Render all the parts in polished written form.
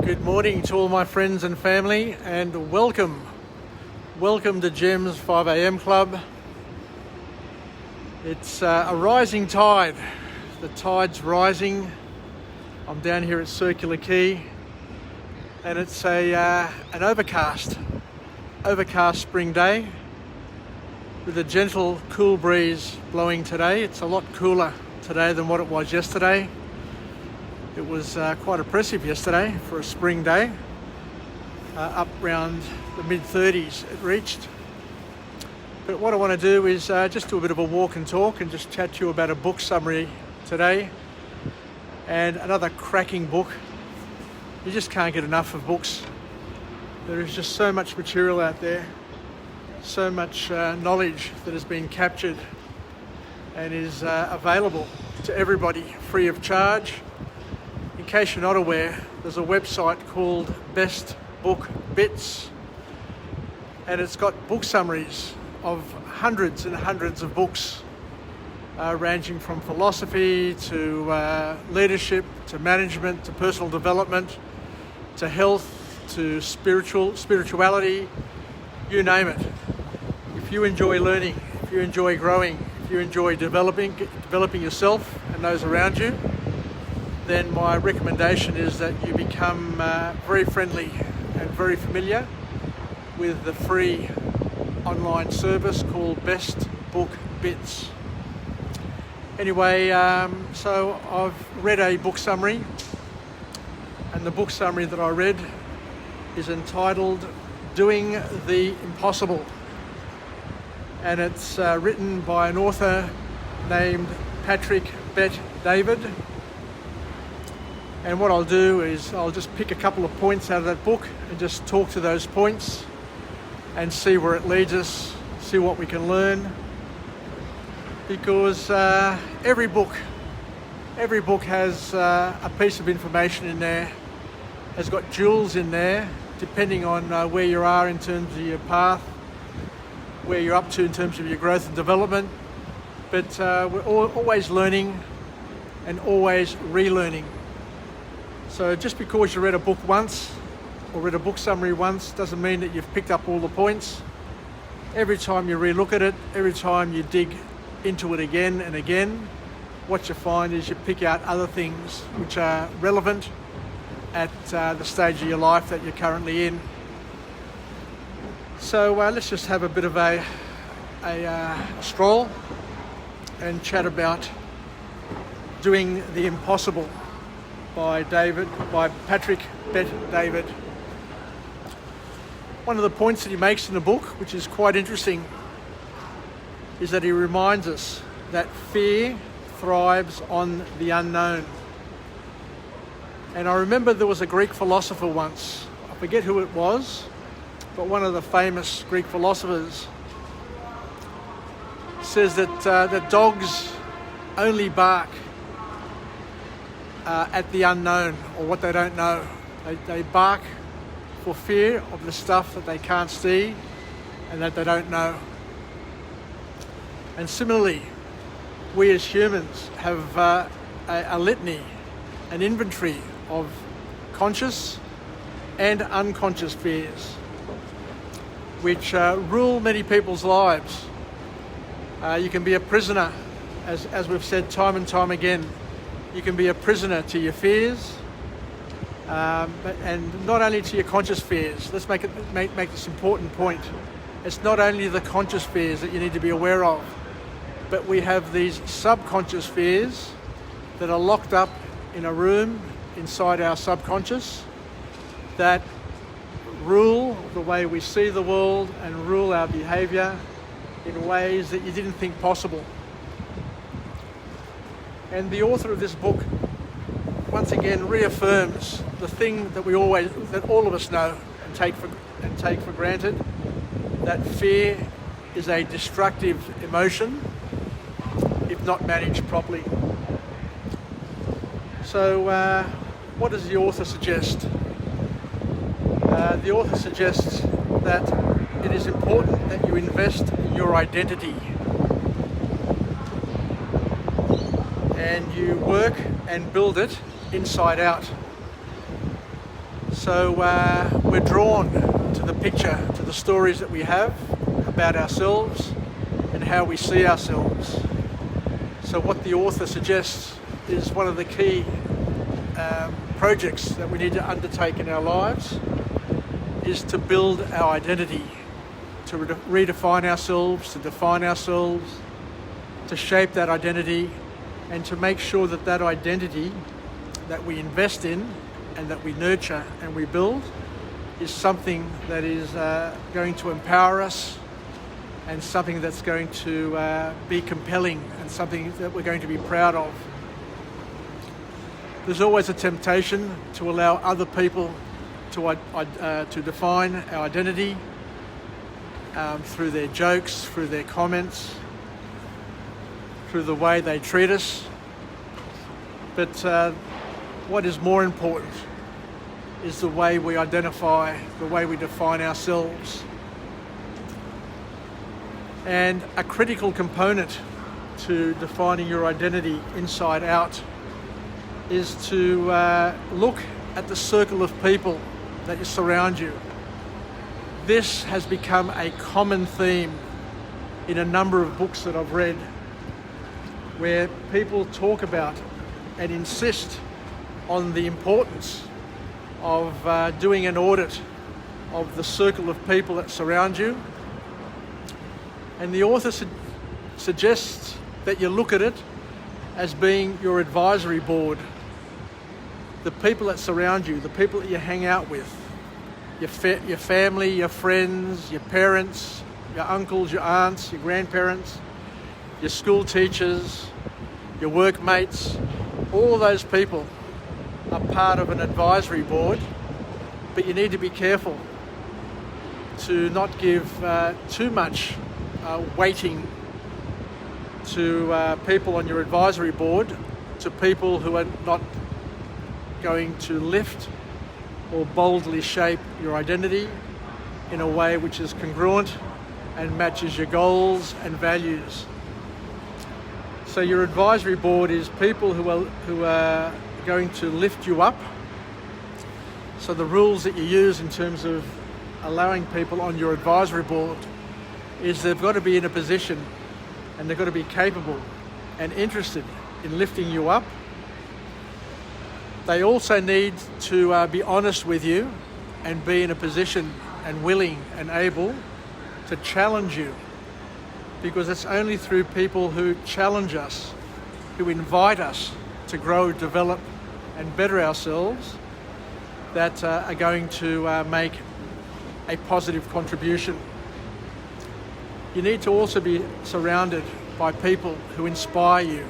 Good morning to all my friends and family, and welcome to Jem's 5am Club. It's a rising tide. The tide's rising. I'm down here at Circular Quay, and it's an overcast spring day with a gentle, cool breeze blowing today. It's a lot cooler today than what it was yesterday. It was quite oppressive yesterday for a spring day. Up around the mid-30s it reached. But what I want to do is just do a bit of a walk and talk and just chat to you about a book summary today. And another cracking book. You just can't get enough of books. There is just so much material out there, so much knowledge that has been captured and is available to everybody free of charge. In case you're not aware, there's a website called Best Book Bits, and it's got book summaries of hundreds and hundreds of books, ranging from philosophy to leadership, to management, to personal development, to health, to spirituality, you name it. If you enjoy learning, if you enjoy growing, if you enjoy developing yourself and those around you, then my recommendation is that you become very friendly and very familiar with the free online service called Best Book Bits. Anyway, so I've read a book summary, and the book summary that I read is entitled Doing the Impossible, and it's written by an author named Patrick Bet-David. And what I'll do is I'll just pick a couple of points out of that book and just talk to those points and see where it leads us, see what we can learn. Because every book has a piece of information in there, has got jewels in there, depending on where you are in terms of your path, where you're up to in terms of your growth and development. But we're always learning and always relearning. So just because you read a book once or read a book summary once doesn't mean that you've picked up all the points. Every time you relook at it, every time you dig into it again and again, what you find is you pick out other things which are relevant at the stage of your life that you're currently in. So let's just have a bit of a stroll and chat about Doing the Impossible by Patrick Bet-David. One of the points that he makes in the book, which is quite interesting, is that he reminds us that fear thrives on the unknown. And I remember there was a Greek philosopher once, I forget who it was, but one of the famous Greek philosophers says that dogs only bark at the unknown, or what they don't know. They bark for fear of the stuff that they can't see and that they don't know. And similarly, we as humans have a litany, an inventory of conscious and unconscious fears which rule many people's lives. You can be a prisoner, as we've said time and time again. You can be a prisoner to your fears, and not only to your conscious fears. Let's make this important point. It's not only the conscious fears that you need to be aware of, but we have these subconscious fears that are locked up in a room inside our subconscious that rule the way we see the world and rule our behaviour in ways that you didn't think possible. And the author of this book once again reaffirms the thing that all of us know and take for granted, that fear is a destructive emotion if not managed properly. So what does the author suggest? The author suggests that it is important that you invest in your identity and you work and build it inside out. So we're drawn to the picture, to the stories that we have about ourselves and how we see ourselves. So what the author suggests is one of the key projects that we need to undertake in our lives is to build our identity, to redefine ourselves, to define ourselves, to shape that identity, and to make sure that that identity that we invest in and that we nurture and we build is something that is going to empower us and something that's going to be compelling and something that we're going to be proud of. There's always a temptation to allow other people to define our identity through their jokes, through their comments, through the way they treat us. But what is more important is the way we identify, the way we define ourselves. And a critical component to defining your identity inside out is to look at the circle of people that surround you. This has become a common theme in a number of books that I've read, where people talk about and insist on the importance of doing an audit of the circle of people that surround you. And the author suggests that you look at it as being your advisory board. The people that surround you, the people that you hang out with, your family, your friends, your parents, your uncles, your aunts, your grandparents, your school teachers, your workmates, all those people are part of an advisory board, but you need to be careful to not give too much weighting to people on your advisory board, to people who are not going to lift or boldly shape your identity in a way which is congruent and matches your goals and values. So your advisory board is people who are going to lift you up. So the rules that you use in terms of allowing people on your advisory board is they've got to be in a position and they've got to be capable and interested in lifting you up. They also need to be honest with you and be in a position and willing and able to challenge you, because it's only through people who challenge us, who invite us to grow, develop and better ourselves, that are going to make a positive contribution. You need to also be surrounded by people who inspire you,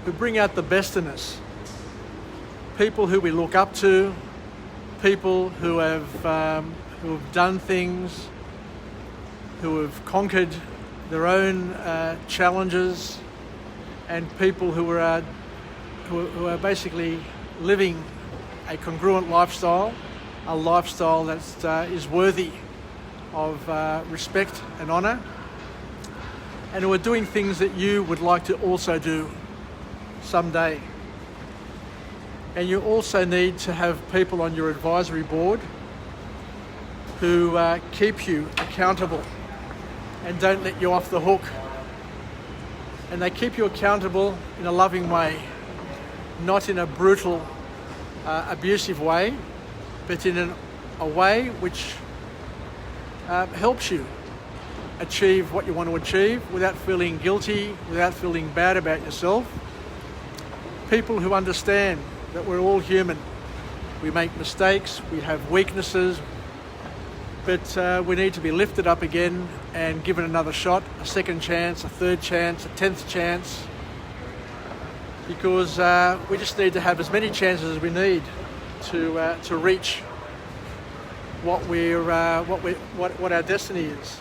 who bring out the best in us, people who we look up to, people who have done things, who have conquered their own challenges, and people who are basically living a congruent lifestyle, a lifestyle that is worthy of respect and honour, and who are doing things that you would like to also do someday. And you also need to have people on your advisory board who keep you accountable and don't let you off the hook. And they keep you accountable in a loving way, not in a brutal, abusive way, but in a way which helps you achieve what you want to achieve without feeling guilty, without feeling bad about yourself. People who understand that we're all human. We make mistakes, we have weaknesses, but we need to be lifted up again and given another shot, a second chance, a third chance, a 10th chance, because we just need to have as many chances as we need to reach what our destiny is.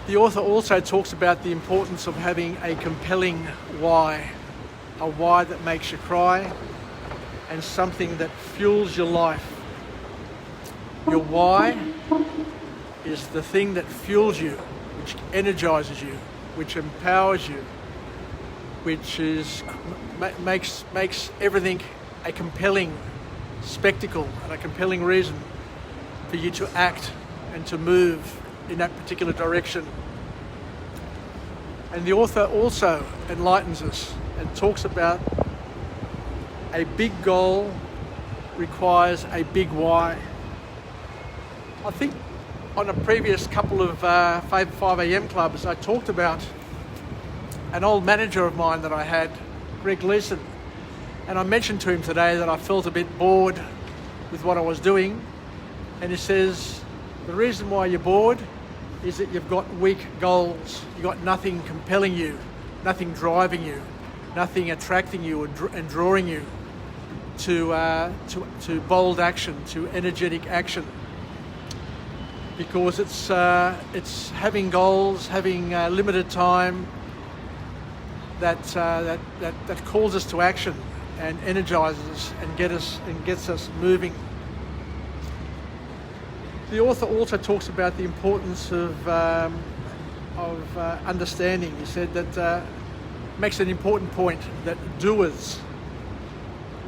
The author also talks about the importance of having a compelling why, a why that makes you cry, and something that fuels your life. Your why is the thing that fuels you, which energizes you, which empowers you, which makes everything a compelling spectacle and a compelling reason for you to act and to move in that particular direction. And the author also enlightens us and talks about a big goal requires a big why. I think on a previous couple of 5 a.m. clubs, I talked about an old manager of mine that I had, Greg Leeson, and I mentioned to him today that I felt a bit bored with what I was doing, and he says, the reason why you're bored is that you've got weak goals. You've got nothing compelling you, nothing driving you, nothing attracting you and drawing you to bold action, to energetic action. Because it's having goals, having limited time that calls us to action and energizes us and gets us moving. The author also talks about the importance of understanding. He said that makes an important point that doers,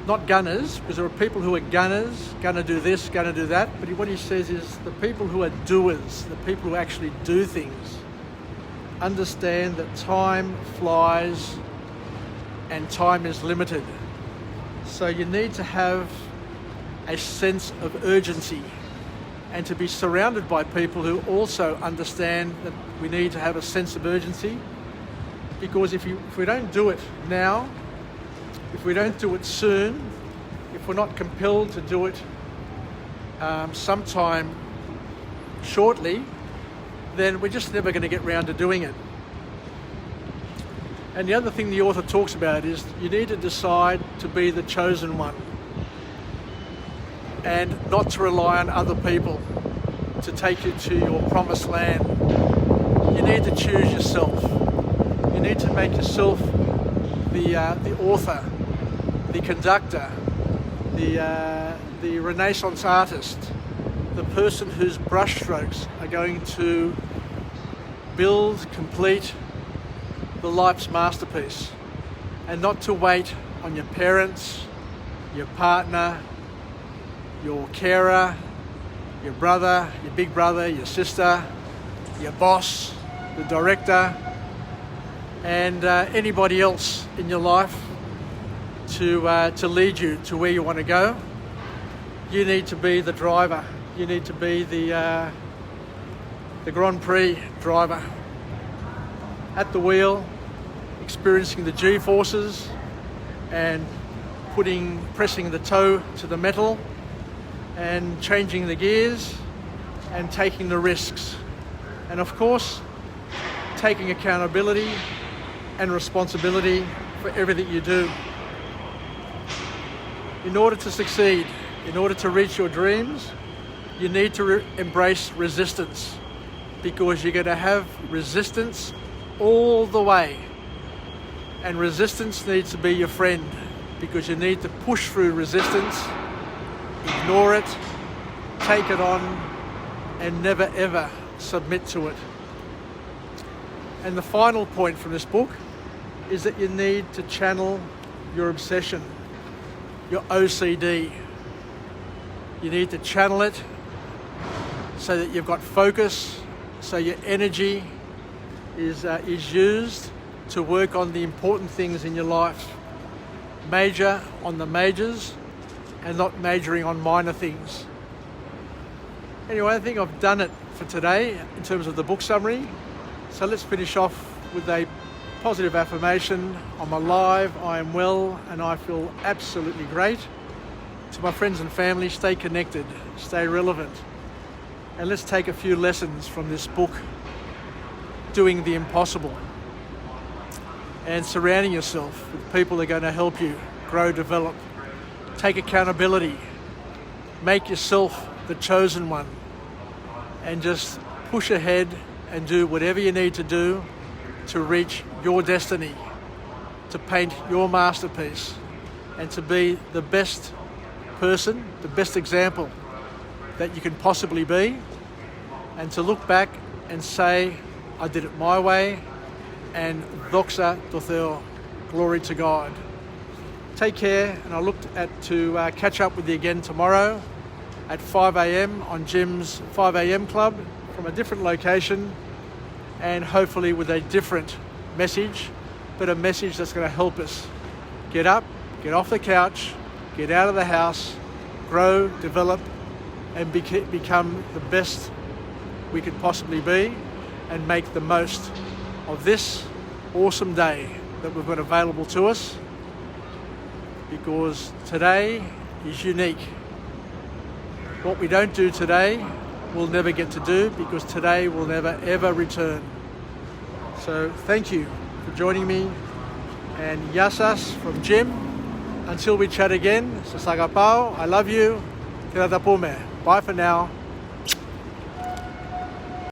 not gunners, because there are people who are gunners, gonna do this, gonna do that, but what he says is the people who are doers, the people who actually do things, understand that time flies and time is limited. So you need to have a sense of urgency and to be surrounded by people who also understand that we need to have a sense of urgency, because if we don't do it now, if we don't do it soon, if we're not compelled to do it sometime shortly, then we're just never going to get round to doing it. And the other thing the author talks about is you need to decide to be the chosen one and not to rely on other people to take you to your promised land. You need to choose yourself. You need to make yourself the author, the conductor, the Renaissance artist, the person whose brushstrokes are going to build, complete the life's masterpiece, and not to wait on your parents, your partner, your carer, your brother, your big brother, your sister, your boss, the director, and anybody else in your life to lead you to where you want to go. You need to be the driver. You need to be the Grand Prix driver at the wheel, experiencing the G-forces and pressing the toe to the metal and changing the gears and taking the risks. And of course, taking accountability and responsibility for everything you do. In order to succeed, in order to reach your dreams, you need to embrace resistance, because you're going to have resistance all the way. And resistance needs to be your friend, because you need to push through resistance, ignore it, take it on, and never ever submit to it. And the final point from this book is that you need to channel your obsession, your OCD. You need to channel it so that you've got focus, so your energy is used to work on the important things in your life. Major on the majors and not majoring on minor things. Anyway, I think I've done it for today in terms of the book summary. So let's finish off with a positive affirmation. I'm alive, I am well, and I feel absolutely great. To my friends and family, stay connected, stay relevant, and let's take a few lessons from this book, Doing the Impossible, and surrounding yourself with people that are going to help you grow, develop. Take accountability, make yourself the chosen one, and just push ahead and do whatever you need to do to reach your destiny, to paint your masterpiece, and to be the best person, the best example that you can possibly be, and to look back and say, I did it my way, and doxa tho Theo, glory to God. Take care, and I look to catch up with you again tomorrow at 5 a.m. on Jim's 5 a.m. Club from a different location, and hopefully with a different message, but a message that's going to help us get up, get off the couch, get out of the house, grow, develop, and become the best we could possibly be, and make the most of this awesome day that we've got available to us, because today is unique. What we don't do today, we'll never get to do, because today will never ever return. So thank you for joining me, and yasas from Jim. Until we chat again, sasagapao, I love you, tinatapume. Bye for now.